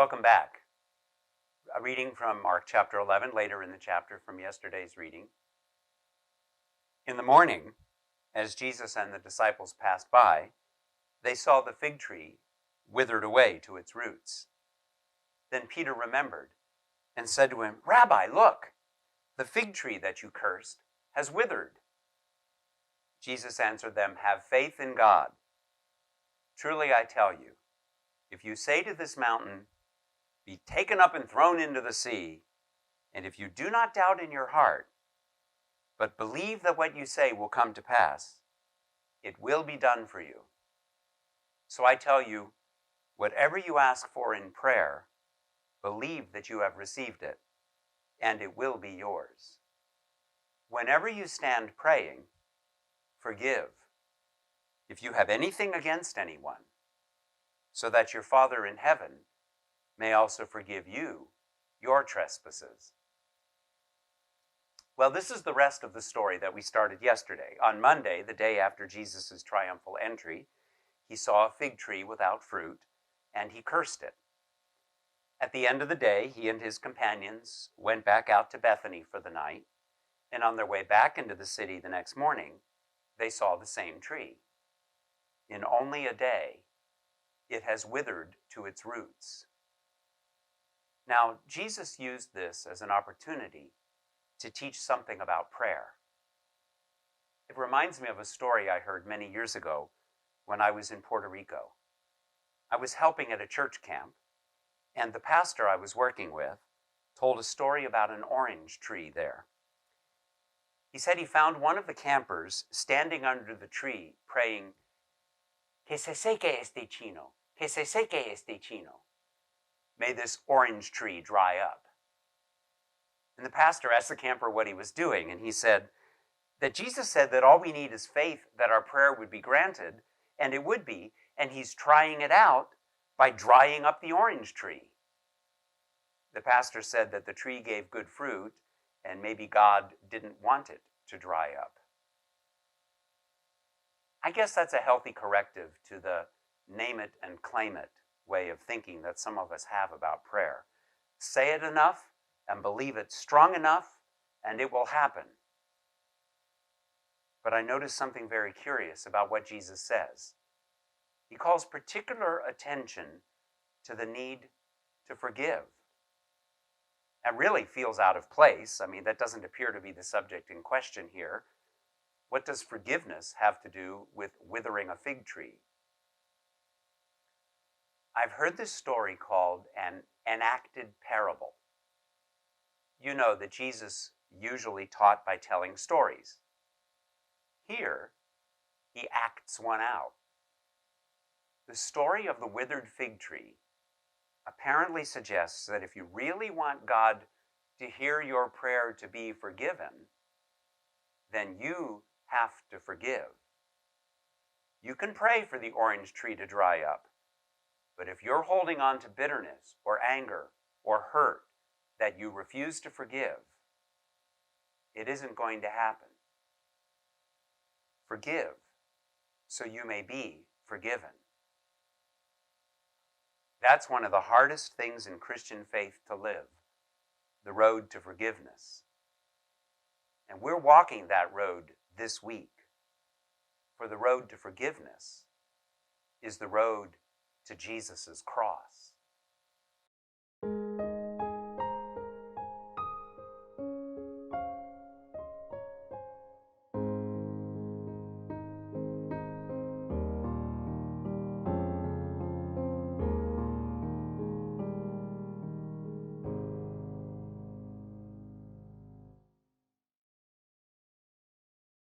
Welcome back. A reading from Mark chapter 11, later in the chapter from yesterday's reading. In the morning, as Jesus and the disciples passed by, they saw the fig tree withered away to its roots. Then Peter remembered and said to him, "Rabbi, look, the fig tree that you cursed has withered." Jesus answered them, "Have faith in God. Truly I tell you, if you say to this mountain, 'Be taken up and thrown into the sea,' and if you do not doubt in your heart, but believe that what you say will come to pass, it will be done for you. So I tell you, whatever you ask for in prayer, believe that you have received it, and it will be yours. Whenever you stand praying, forgive, if you have anything against anyone, so that your Father in heaven may also forgive you your trespasses." Well, this is the rest of the story that we started yesterday. On Monday, the day after Jesus' triumphal entry, he saw a fig tree without fruit, and he cursed it. At the end of the day, he and his companions went back out to Bethany for the night, and on their way back into the city the next morning, they saw the same tree. In only a day, it has withered to its roots. Now, Jesus used this as an opportunity to teach something about prayer. It reminds me of a story I heard many years ago when I was in Puerto Rico. I was helping at a church camp, and the pastor I was working with told a story about an orange tree there. He said he found one of the campers standing under the tree praying, "Que se seque este chino, que se seque este chino." May this orange tree dry up. And the pastor asked the camper what he was doing, and he said that Jesus said that all we need is faith that our prayer would be granted, and it would be, and he's trying it out by drying up the orange tree. The pastor said that the tree gave good fruit, and maybe God didn't want it to dry up. I guess that's a healthy corrective to the name it and claim it way of thinking that some of us have about prayer. Say it enough and believe it strong enough, and it will happen. But I noticed something very curious about what Jesus says. He calls particular attention to the need to forgive. That really feels out of place. I mean, that doesn't appear to be the subject in question here. What does forgiveness have to do with withering a fig tree? I've heard this story called an enacted parable. You know that Jesus usually taught by telling stories. Here, he acts one out. The story of the withered fig tree apparently suggests that if you really want God to hear your prayer to be forgiven, then you have to forgive. You can pray for the orange tree to dry up, but if you're holding on to bitterness or anger or hurt that you refuse to forgive, it isn't going to happen. Forgive, so you may be forgiven. That's one of the hardest things in Christian faith to live, the road to forgiveness. And we're walking that road this week. For the road to forgiveness is the road to Jesus' cross.